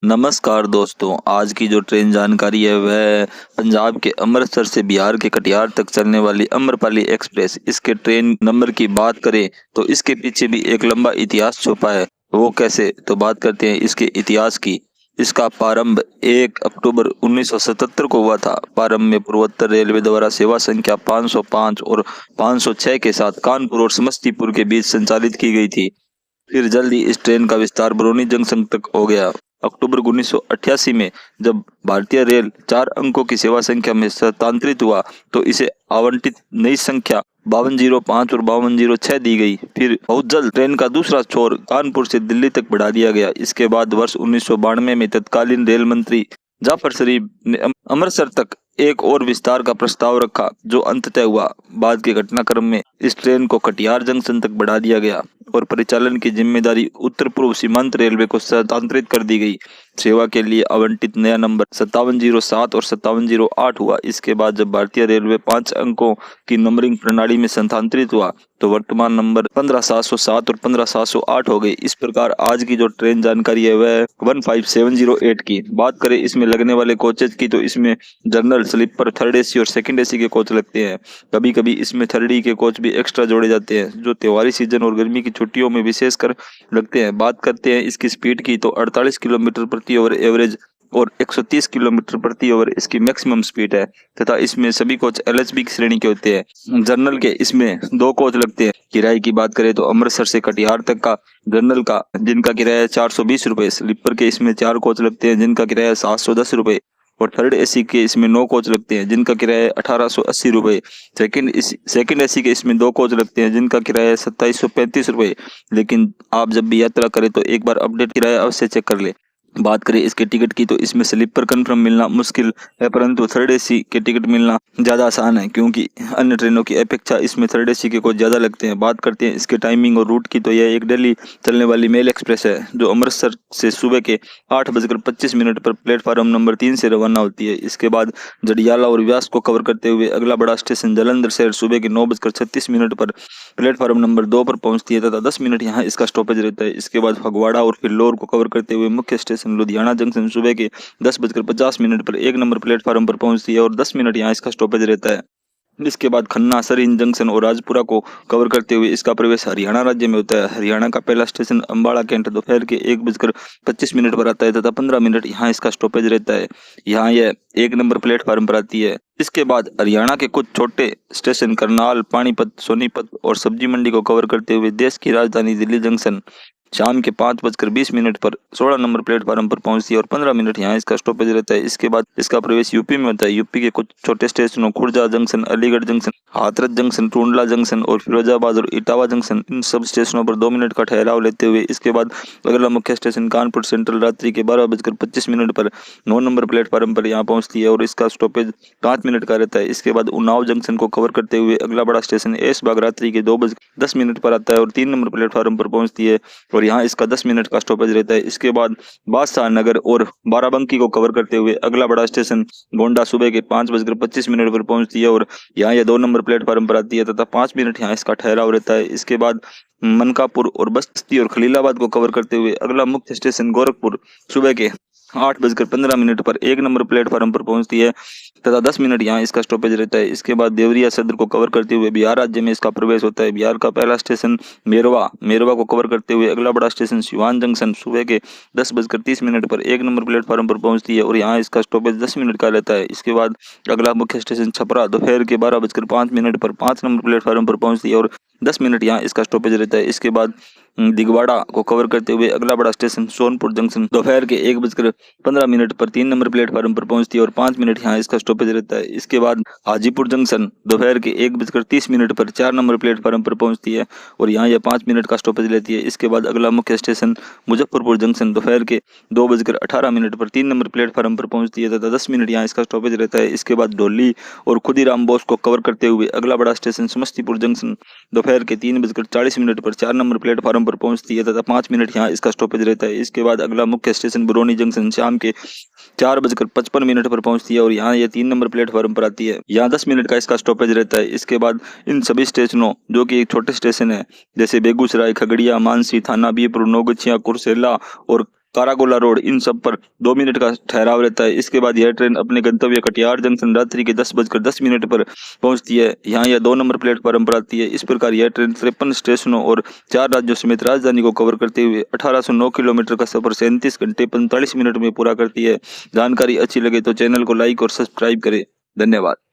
नमस्कार दोस्तों, आज की जो ट्रेन जानकारी है वह पंजाब के अमृतसर से बिहार के कटिहार तक चलने वाली अम्रपाली एक्सप्रेस। इसके ट्रेन नंबर की बात करें तो इसके पीछे भी एक लंबा इतिहास छुपा है। वो कैसे, तो बात करते हैं इसके इतिहास की। इसका प्रारंभ 1 अक्टूबर 1977 को हुआ था। प्रारंभ में पूर्वोत्तर रेलवे द्वारा सेवा संख्या 505 और 506 के साथ कानपुर और समस्तीपुर के बीच संचालित की गई थी। फिर जल्द ही इस ट्रेन का विस्तार बरौनी जंक्शन तक हो गया। अक्टूबर 1988 में जब भारतीय रेल 4 अंकों की सेवा संख्या में स्थानांतरित हुआ तो इसे आवंटित नई संख्या 5205 और 5206 दी गई। फिर बहुत जल्द ट्रेन का दूसरा छोर कानपुर से दिल्ली तक बढ़ा दिया गया। इसके बाद वर्ष 1992 में तत्कालीन रेल मंत्री जाफर शरीफ ने अमृतसर तक एक और विस्तार का प्रस्ताव रखा, जो अंततः हुआ। बाद के घटनाक्रम में इस ट्रेन को कटिहार जंक्शन तक बढ़ा दिया गया और परिचालन की जिम्मेदारी उत्तर पूर्व सीमांत रेलवे को स्थानांतरित कर दी गई। सेवा के लिए आवंटित नया नंबर 5707 और 5708 हुआ। इसके बाद जब भारतीय रेलवे 5 अंकों की नंबरिंग प्रणाली में स्थानांतरित हुआ तो वर्तमान नंबर 15707 और 15708 हो गए। इस प्रकार आज की जो ट्रेन जानकारी है वह 15708 की। बात करें इसमें लगने वाले कोचेज की तो इसमें जनरल, स्लीपर, थर्ड एसी और सेकंड एसी के कोच लगते हैं। कभी कभी इसमें थर्ड ई के कोच भी एक्स्ट्रा जोड़े जाते हैं, जो त्योहारी सीजन और गर्मी की छुट्टियों में विशेषकर लगते हैं। बात करते हैं इसकी स्पीड की तो 48 किलोमीटर प्रति आवर एवरेज और 130 किलोमीटर प्रति आवर इसकी मैक्सिमम स्पीड है तथा इसमें सभी कोच एलएचबी की श्रेणी के होते हैं। जनरल के इसमें 2 कोच लगते हैं। किराए की बात करें तो अमृतसर से कटिहार तक का जनरल का जिनका किराया 420 रुपए, स्लीपर के इसमें 4 कोच लगते हैं जिनका किराया 710 रुपए और थर्ड एसी के इसमें 9 कोच लगते हैं जिनका किराया 1880 रुपए। सेकंड एसी के इसमें 2 कोच लगते हैं जिनका किराया 2735 रुपए। लेकिन आप जब भी यात्रा करें तो एक बार अपडेट किराया अवश्य चेक कर ले। बात करें इसके टिकट की तो इसमें स्लीपर कंफर्म मिलना मुश्किल है, परंतु थर्ड एसी के टिकट मिलना ज़्यादा आसान है क्योंकि अन्य ट्रेनों की अपेक्षा इसमें थर्ड एसी के कोच ज़्यादा लगते हैं। बात करते हैं इसके टाइमिंग और रूट की तो यह एक दिल्ली चलने वाली मेल एक्सप्रेस है जो अमृतसर से सुबह के 8:25 पर प्लेटफार्म नंबर 3 से रवाना होती है। इसके बाद जडियाला और व्यास को कवर करते हुए अगला बड़ा स्टेशन जालंधर शहर सुबह के 9:36 पर प्लेटफार्म नंबर 2 पर पहुंचती है तथा 10 मिनट यहाँ इसका स्टॉपेज रहता है। इसके बाद फगवाड़ा और फिल्लौर को कवर करते हुए मुख्य स्टेशन लुधियाना जंक्शन सुबह के 10:50 पर 1 नंबर प्लेटफार्म पर पहुंचती है और 10 मिनट यहाँ इसका स्टॉपेज रहता है। इसके बाद खन्ना, सरीन जंक्शन और राजपुरा को कवर करते हुए इसका प्रवेश हरियाणा राज्य में होता है। हरियाणा का पहला स्टेशन अंबाला कैंट दोपहर के 1:25 पर आता है तथा 15 मिनट यहाँ इसका स्टॉपेज रहता है। यहाँ यह 1 नंबर प्लेटफार्म पर आती है। इसके बाद हरियाणा के कुछ छोटे स्टेशन करनाल, पानीपत, सोनीपत और सब्जी मंडी को कवर करते हुए देश की राजधानी दिल्ली जंक्शन शाम के 5:20 पर 16 नंबर प्लेटफार्म पर पहुंचती है और 15 मिनट यहाँ इसका स्टॉपेज रहता है। इसके बाद इसका प्रवेश यूपी में होता है। यूपी के कुछ छोटे स्टेशनों Khurja junction, Aligarh junction, Hathras junction, Tundla junction और फिरोजाबाद और इटावा जंक्शन, इन सब स्टेशनों पर 2 मिनट का ठहराव लेते हुए इसके बाद अगला मुख्य स्टेशन कानपुर सेंट्रल रात्रि के 12:25 पर 9 नंबर प्लेटफार्म पर यहाँ पहुंचती है और इसका स्टॉपेज 5 मिनट का रहता है। इसके बाद उन्नाव जंक्शन को कवर करते हुए अगला बड़ा स्टेशन ऐशबाग रात्रि के 2:10 पर आता है और 3 नंबर प्लेटफार्म पर पहुंचती है और यहाँ इसका 10 मिनट का स्टॉपेज रहता है। इसके बाद बादशाह नगर और बाराबंकी को कवर करते हुए अगला बड़ा स्टेशन गोंडा सुबह के 5:25 पर पहुंचती है और यहाँ यह 2 नंबर प्लेटफार्म पर आती है तथा 5 मिनट यहाँ इसका ठहराव रहता है। इसके बाद मनकापुर और बस्ती और खलीलाबाद को कवर करते हुए अगला मुख्य स्टेशन गोरखपुर सुबह के 8:15 पर 1 नंबर प्लेटफार्म पर पहुंचती है तथा 10 मिनट यहाँ इसका स्टॉपेज रहता है। इसके बाद देवरिया सदर को कवर करते हुए बिहार राज्य में इसका प्रवेश होता है। बिहार का पहला स्टेशन मेरवा को कवर करते हुए अगला बड़ा स्टेशन सिवान जंक्शन सुबह के 10:30 पर 1 नंबर प्लेटफार्म पर पहुंचती है और यहाँ इसका स्टॉपेज 10 मिनट का रहता है। इसके बाद अगला मुख्य स्टेशन छपरा दोपहर के 12:05 पर 5 नंबर प्लेटफार्म पर पहुंचती है और 10 मिनट यहाँ इसका स्टॉपेज रहता है। इसके बाद दिगवाड़ा को कवर करते हुए अगला बड़ा स्टेशन सोनपुर जंक्शन दोपहर के 1:15 पर 3 नंबर प्लेटफार्म पर पहुंचती है और 5 मिनट यहाँ इसका स्टॉपेज रहता है। इसके बाद हाजीपुर जंक्शन दोपहर के 1:30 पर 4 नंबर प्लेटफार्म पर पहुंचती है और यहाँ यह 5 मिनट का स्टॉपेज लेती है। इसके बाद अगला मुख्य स्टेशन मुजफ्फरपुर जंक्शन दोपहर के 2:18 पर 3 नंबर प्लेटफार्म पर पहुंचती है तथा 10 मिनट यहाँ इसका स्टॉपेज रहता है। इसके बाद डोली और खुदीराम बोस को कवर करते हुए अगला बड़ा स्टेशन समस्तीपुर जंक्शन दोपहर के 3:40 पर 4 नंबर प्लेटफार्म पर पहुंचती है तथा 5 मिनट यहाँ इसका स्टॉपेज रहता है। इसके बाद अगला मुख्य स्टेशन बरौनी जंक्शन शाम के 4:55 पर पहुंचती है और यहाँ यह 3 नंबर प्लेटफार्म पर आती है। यहाँ 10 मिनट का इसका स्टॉपेज रहता है। इसके बाद इन सभी स्टेशनों जो कि एक छोटे स्टेशन है जैसे बेगूसराय, खगड़िया, मानसी, थाना बीरपुर, नौगछिया, कुर्सेला और कारागोला रोड, इन सब पर 2 मिनट का ठहराव रहता है। इसके बाद यह ट्रेन अपने गंतव्य कटिहार जंक्शन रात्रि के 10:10 पर पहुंचती है। यहाँ यह 2 नंबर प्लेटफार्म पर आती है। इस प्रकार यह ट्रेन 53 स्टेशनों और 4 राज्यों समेत राजधानी को कवर करते हुए 1809 किलोमीटर का सफर 37 घंटे 45 मिनट में पूरा करती है। जानकारी अच्छी लगे तो चैनल को लाइक और सब्सक्राइब करें। धन्यवाद।